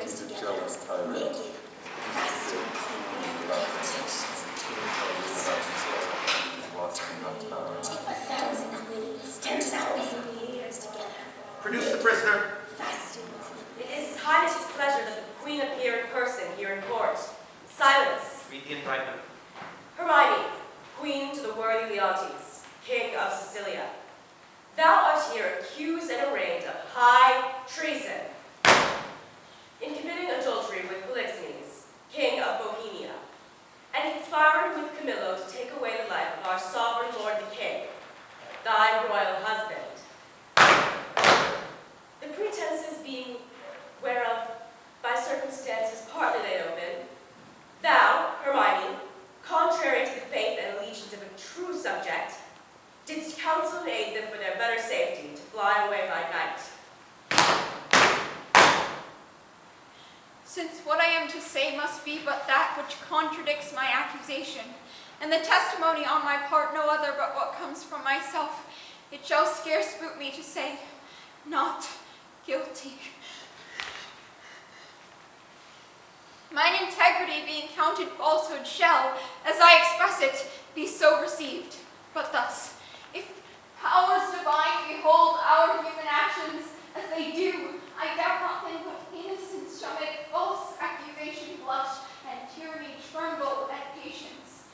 years together, naked, fasting, clean, meditations, take 1,000 queens, 10,000 years together. Produce the prisoner. Fasting. It is His Highness's pleasure that the Queen appear in person here in court. Silence. Read the indictment. Hermione, Queen to the worthy Leontes, King of Sicilia. Thou art here accused and arraigned of high treason in committing adultery with Polixenes, King of Bohemia, and conspiring with Camillo to take away the life of our sovereign lord the King, thy royal husband. The pretenses being whereof by circumstances partly laid open, thou, Hermione, contrary to the faith and allegiance of a true subject, didst counsel and aid them for their better safety to fly away by night. Since what I am to say must be but that which contradicts my accusation, and the testimony on my part no other but what comes from myself, it shall scarce boot me to say, not guilty. Mine integrity being counted falsehood shall, as I express it, be so received. But thus, if powers divine behold our human actions as they do, I doubt not then what innocence shall make false accusation blush and tyranny tremble at patience.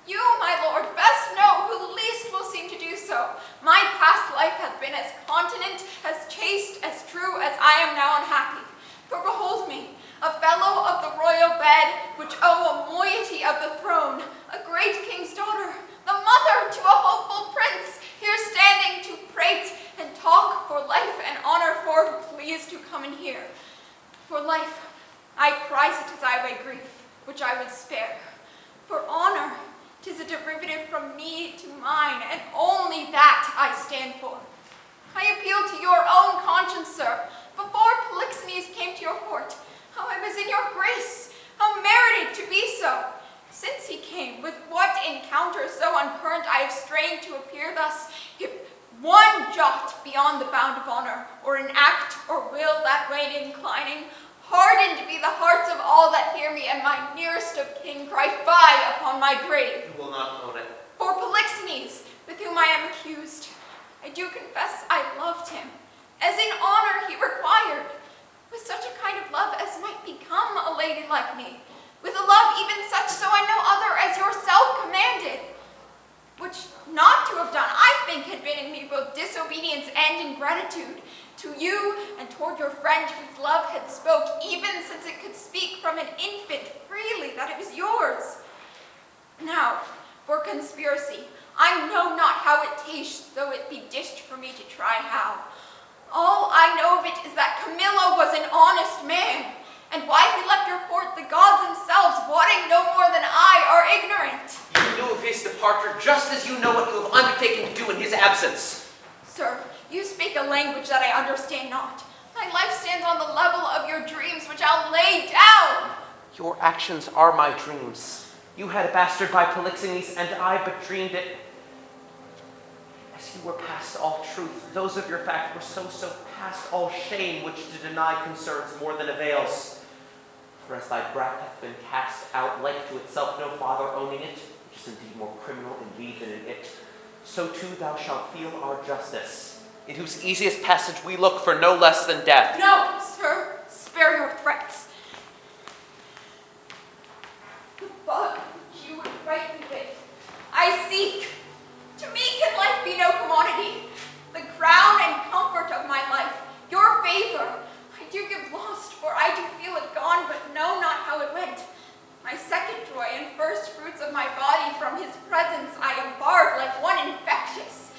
You, my lord, best know who least will seem to do so. My past life hath been as continent, as chaste, as true as I am now unhappy. For behold me, a fellow of the royal bed, which owe a moiety of the throne, a great king's daughter, the mother to a hopeful prince, here standing to prate and talk for life and honor for who please to come in here. For life, I prize it as I weigh grief, which I would spare. For honor, 'tis a derivative from me to mine, and only that I stand for. I appeal to your own conscience, sir. Before Polixenes came to your court, how I was in your grace, how merited to be so. Since he came, with what encounter so uncurrent I have strained to appear thus, if one jot beyond the bound of honor, or an act or will that way inclining, hardened be the hearts of all that hear me, and my nearest of kin cry fie upon my grave. You will not own it. For Polixenes, with whom I am accused, I do confess I loved him, as in honor he required, with such a kind of love as might become a lady like me, with a love even such so I no other as yourself commanded, which not to have done, I think, had been in me both disobedience and ingratitude, to you and toward your friend whose love had spoke, even since it could speak from an infant freely, that it was yours. Now, for conspiracy, I know not how it tastes, though it be dished for me to try how. All I know of it is that Camillo was an honest man, and why he left your court the gods themselves, wotting no more than I, are ignorant. You knew of his departure just as you know what you have undertaken to do in his absence. Sir, you speak a language that I understand not. My life stands on the level of your dreams, which I'll lay down. Your actions are my dreams. You had a bastard by Polixenes, and I but dreamed it. As you were past all truth, those of your fact were so past all shame, which to deny concerns more than avails. For as thy brat hath been cast out, like to itself no father owning it, which is indeed more criminal in thee than in it, so too thou shalt feel our justice, in whose easiest passage we look for no less than death. No, sir, spare your threats. The bug which you would frighten me with, I seek. To me can life be no commodity. The crown and comfort of my life, your favor, I do give lost, for I do feel it gone, but know not how it went. My second joy and first fruits of my body, from his presence I am barred like one infectious.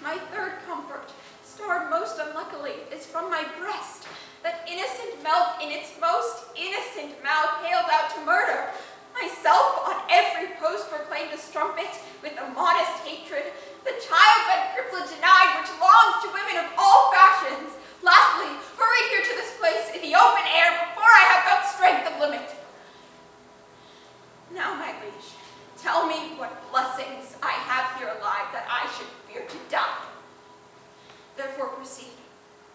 My third comfort, starred most unluckily, is from my breast, that innocent milk in its most innocent mouth hailed out to murder. Myself on every post proclaimed a strumpet with a modest hatred, the childbed privilege denied which longs to women of all fashions. Lastly, hurried here to this place in the open air before I have got strength of limit. Now, my liege, tell me what blessings I have here alive that I should fear to die. Therefore proceed,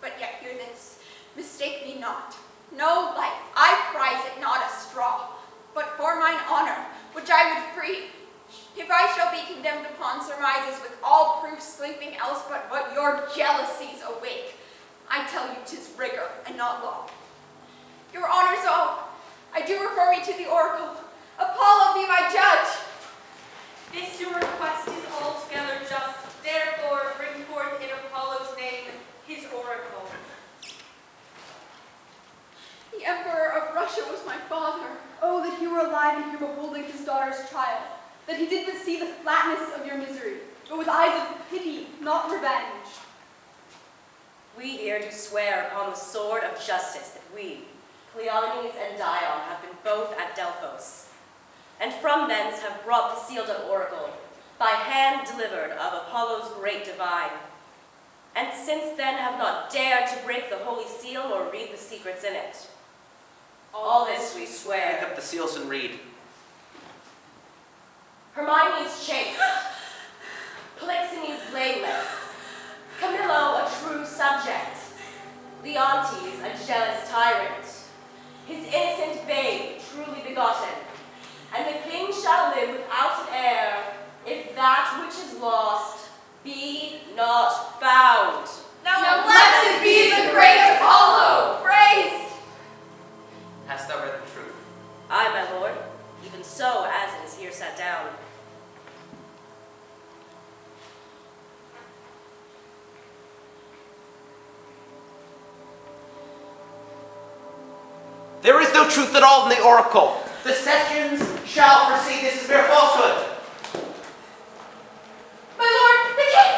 but yet hear this, mistake me not. No life, I prize it not a straw, but for mine honor, which I would free. If I shall be condemned upon surmises with all proofs sleeping else but what your jealousies awake, I tell you 'tis rigor and not law. Your honors all, I do refer me to the oracle. Apollo be my judge. This your request is altogether just. Therefore, bring forth in Apollo's name his oracle. The Emperor of Russia was my father. Oh, that he were alive and here beholding his daughter's trial, that he did but see the flatness of your misery, but with eyes of pity, not revenge. We here do swear upon the sword of justice that we, Cleomenes and Dion, have been both at Delphos, and from thence have brought the sealed up oracle, by hand delivered of Apollo's great divine, and since then have not dared to break the holy seal or read the secrets in it. All this we Pick swear. up the seals and read. Hermione's chaste, Polixenes blameless, Camillo a true subject, Leontes a jealous tyrant, his innocent babe truly begotten, and the king shall live without an heir, if that which is lost be not found. Now blessed be the great Apollo, praised. Hast thou read the truth? Aye, my lord, even so as it is here set down. There is no truth at all in the oracle. The sessions shall proceed. This is mere falsehood. My lord, the king!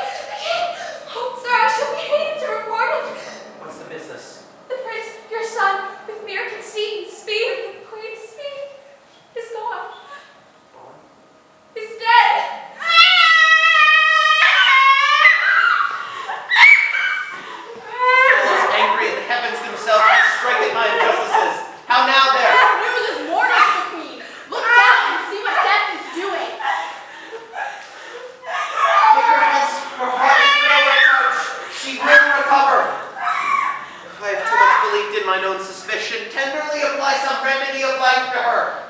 Oh, sir, I shall be hated to report it. What's the business? The prince, your son, with mere conceit and speed of the queen's speed, is gone. Is dead. I was angry at the heavens themselves and strike at my injustices. How now there? That news is mourning for the queen. Look down and see what death is doing. Take her hence, her heart is no reproach. She will recover. I have too much believed in mine own suspicion. Tenderly apply some remedy of life to her.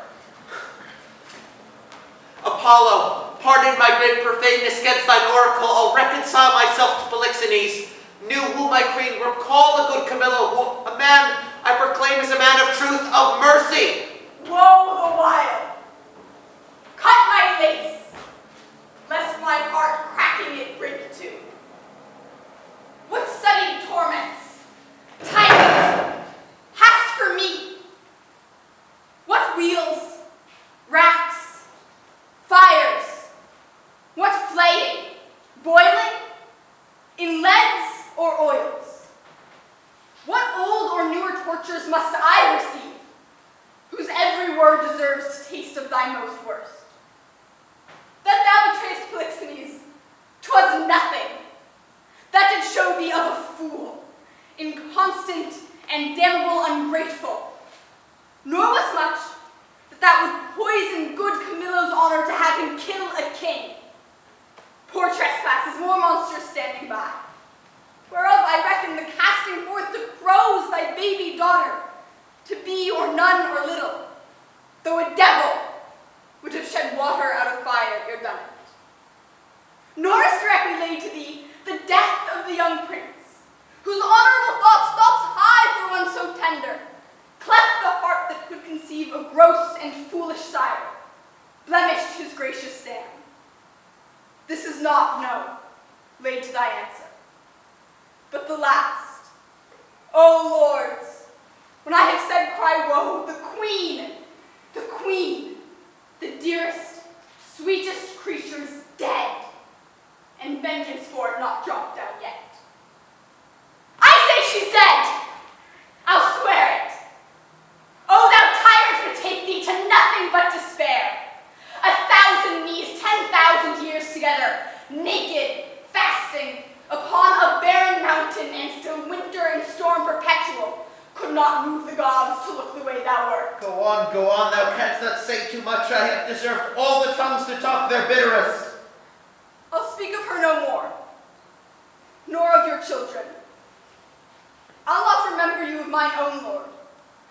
Apollo, pardon my great profaneness against thine oracle. I'll reconcile myself to Polixenes. Knew who my queen were. Call the good Camillo, who a man I proclaim as a man of truth, of mercy. Woe the while. Cut my lace, lest my heart cracking it break too. What studied torments, tyrant, hast for me? What wheels, racks, fires, what flaying, boiling, in leads or oils? What old or newer tortures must I receive, whose every word deserves to taste of thy most worst? That thou betrayest Polixenes, 'twas nothing. That did show thee of a fool, inconstant and damnable ungrateful. Nor was much that thou would poison good Camillo's honor to have him kill a king. Poor trespass is more monstrous standing by, whereof I reckon the casting forth to crows thy baby daughter, to be or none or little, though a devil would have shed water out of fire ere done it. Nor is directly laid to thee the death of the young prince, whose honorable thought stops high for one so tender, cleft the heart that could conceive a gross and foolish sire, blemished his gracious stand. This is not, no, laid to thy answer, but the last. O lords, when I have said cry woe, the queen, the dearest, sweetest creature's dead, and vengeance for it not dropped down yet. I say she's dead! I'll swear it. Oh, thou tyrant would take thee to nothing but despair. 1,000 knees, 10,000 years together, naked, fasting, upon a barren mountain, and still winter and storm perpetual, could not move the gods to look the way thou wert. Go on, thou canst not say too much. I have deserved all the tongues to talk their bitterest. I'll speak of her no more, nor of your children. I'll not remember you of mine own lord,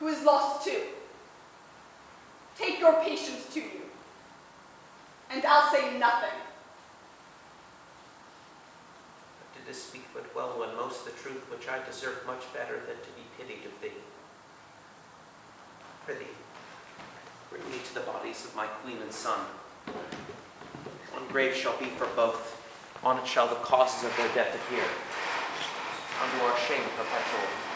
who is lost too. Take your patience to you, and I'll say nothing. But didst speak but well when most the truth which I deserve much better than to be pitied of thee. Prithee, bring me to the bodies of my queen and son. One grave shall be for both. On it shall the causes of their death appear. Unto our shame perpetual.